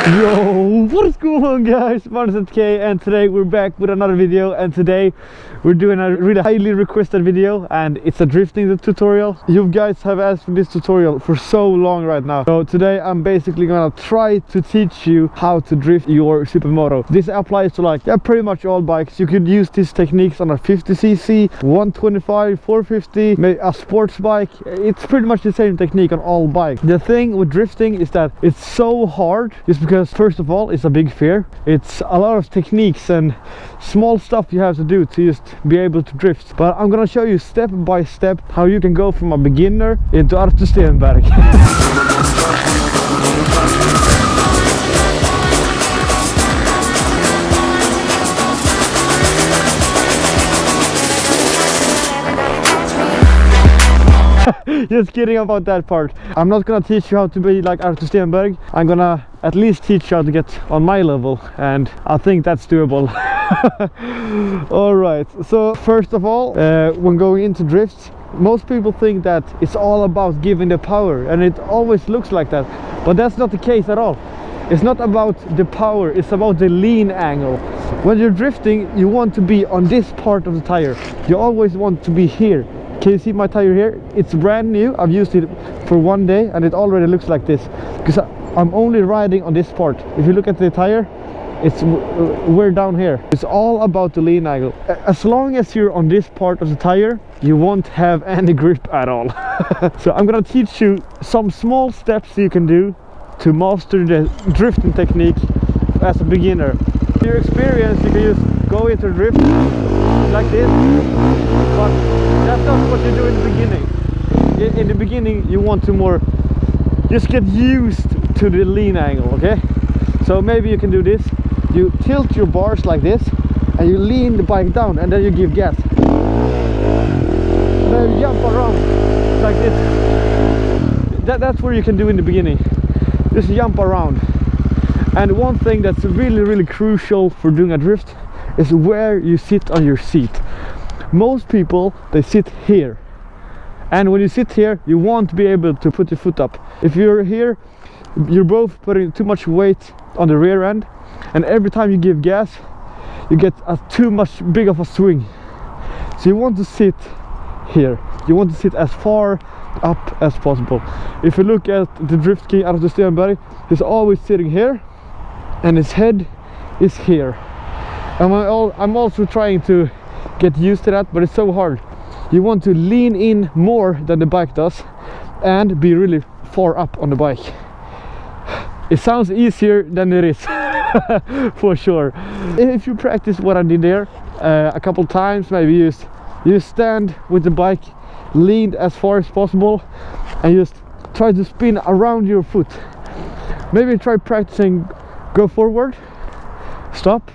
Yo, what is going on guys? My name is NTK and today we're back with another video, and today we're doing a really highly requested video, and it's a drifting tutorial. You guys have asked for this tutorial for so long right now. So today I'm basically gonna try to teach you how to drift your Supermoto. This applies to pretty much all bikes. You could use these techniques on a 50cc, 125, 450, maybe a sports bike. It's pretty much the same technique on all bikes. The thing with drifting is that it's so hard just because first of all it's a big fear. It's a lot of techniques and small stuff you have to do to just be able to drift, but I'm gonna show you step by step how you can go from a beginner into Stenberg. Just kidding about that part. I'm not gonna teach you how to be like Stenberg. I'm gonna at least teach you how to get on my level, and I think that's doable. Alright, so first of all, when going into drifts, most people think that it's all about giving the power, and it always looks like that, but that's not the case at all. It's not about the power, it's about the lean angle. When you're drifting, you want to be on this part of the tire. You always want to be here. Can you see my tire here? It's brand new. I've used it for 1 day and it already looks like this, because I'm only riding on this part. If you look at the tire, it's we're down here. It's all about the lean angle. As long as you're on this part of the tire, you won't have any grip at all. So I'm gonna teach you some small steps you can do to master the drifting technique as a beginner. In your experience, you can just go into drift like this, but that's not what you do in the beginning. In the beginning you want to just get used to the lean angle, okay? So maybe you can do this. You tilt your bars like this and you lean the bike down, and then you give gas. Then you jump around like this. That's what you can do in the beginning. Just jump around. And one thing that's really crucial for doing a drift is where you sit on your seat. Most people, they sit here, and when you sit here you won't be able to put your foot up. If you're here, you're both putting too much weight on the rear end, and every time you give gas you get too much big of a swing. So you want to sit here. You want to sit as far up as possible. If you look at the drift king Stenberg, he's always sitting here and his head is here. And I'm also trying to get used to that, but it's so hard. You want to lean in more than the bike does and be really far up on the bike. It sounds easier than it is. For sure. If you practice what I did there a couple times, maybe you stand with the bike leaned as far as possible and just try to spin around your foot. Maybe try practicing go forward, stop,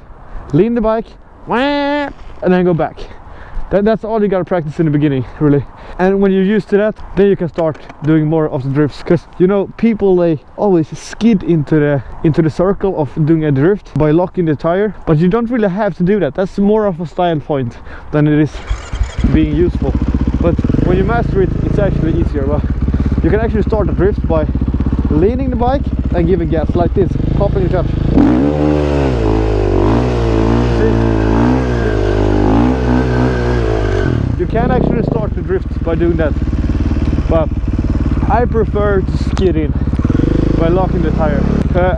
lean the bike, and then go back. That's all you gotta practice in the beginning, really. And when you're used to that, then you can start doing more of the drifts, because you know, people, they always skid into the circle of doing a drift by locking the tire, but you don't really have to do that. That's more of a style point than it is being useful. But when you master it, it's actually easier. Well, you can actually start a drift by leaning the bike and giving gas like this, popping it up. You can actually start the drift by doing that, but I prefer to skid in by locking the tire.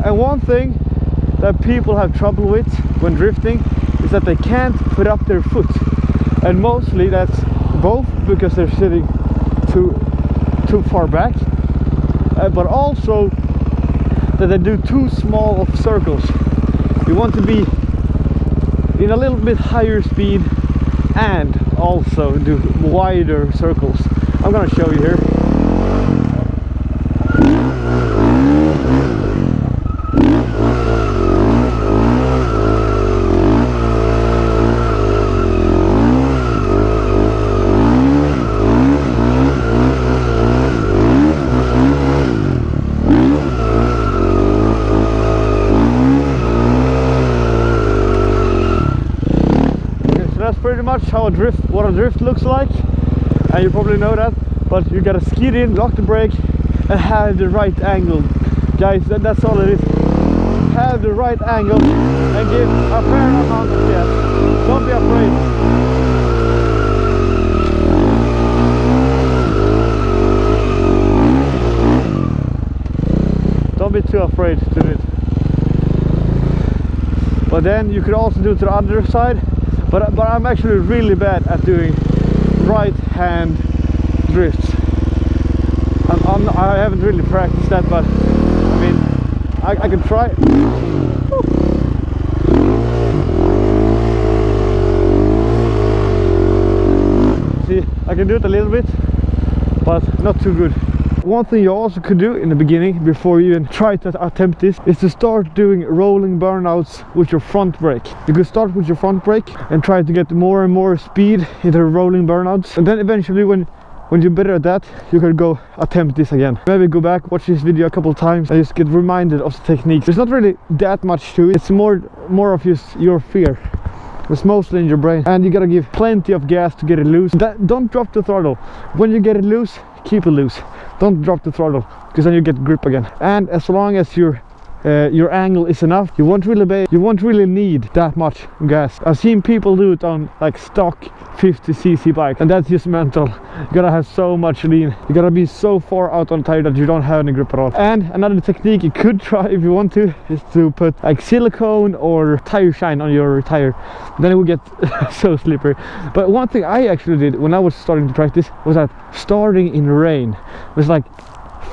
And one thing that people have trouble with when drifting is that they can't put up their foot, and mostly that's both because they're sitting too far back, but also that they do too small of circles. You want to be in a little bit higher speed and also do wider circles. I'm gonna show you here. That's pretty much how what a drift looks like, and you probably know that, but you gotta skid in, lock the brake and have the right angle, guys. That's all it is. have the right angle and give a fair amount of gas. Don't be afraid. Don't be too afraid to do it. But then you could also do it to the other side. But I'm actually really bad at doing right hand drifts. I haven't really practiced that, but I mean, I can try. See, I can do it a little bit, but not too good. One thing you also could do in the beginning, before you even try to attempt this, is to start doing rolling burnouts with your front brake. You could start with your front brake and try to get more and more speed into rolling burnouts, and then eventually when you're better at that, you could go attempt this again. Maybe go back, watch this video a couple of times and just get reminded of the technique. There's not really that much to it. It's more of just your fear. It's mostly in your brain, and you gotta give plenty of gas to get it loose. Don't drop the throttle. When you get it loose, keep it loose. Don't drop the throttle, because then you get grip again. And as long as your angle is enough, you won't really need that much gas. I've seen people do it on like stock 50cc bike, and that's just mental. You gotta have so much lean. You gotta be so far out on the tire that you don't have any grip at all. And another technique you could try if you want to is to put like silicone or tire shine on your tire. Then it will get so slippery. But one thing I actually did when I was starting to practice was that starting in rain. It was like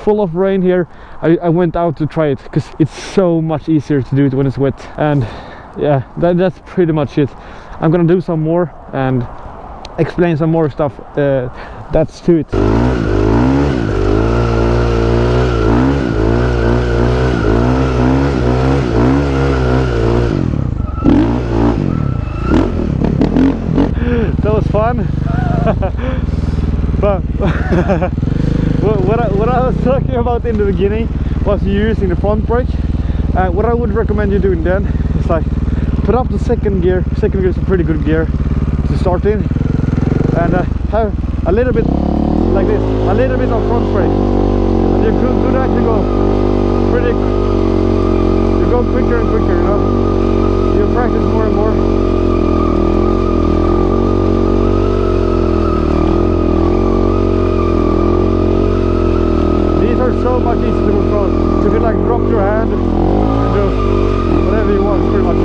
full of rain here. I went out to try it because it's so much easier to do it when it's wet. And yeah, that's pretty much it. I'm gonna do some more and explain some more stuff that's to it. That was fun. But what I was talking about in the beginning was using the front brake. What I would recommend you doing then is like put up the second gear. Second gear is a pretty good gear to start in, and have a little bit like this, a little bit of front brake. And you could actually go pretty. You go quicker and quicker, you know. You practice more and more. So much easier to control. So you can like drop your hand and do whatever you want, pretty much.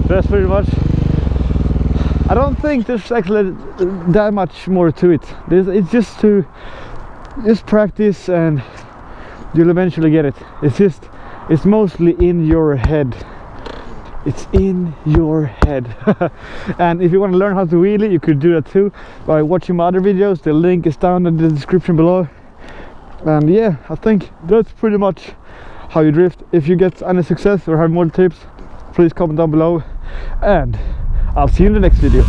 That's pretty much. I don't think there's actually that much more to it. It's just to practice and you'll eventually get it. It's mostly in your head. It's in your head. And if you want to learn how to wheelie, you could do that too by watching my other videos. The link is down in the description below. And yeah, I think that's pretty much how you drift. If you get any success or have more tips, please comment down below, and I'll see you in the next video.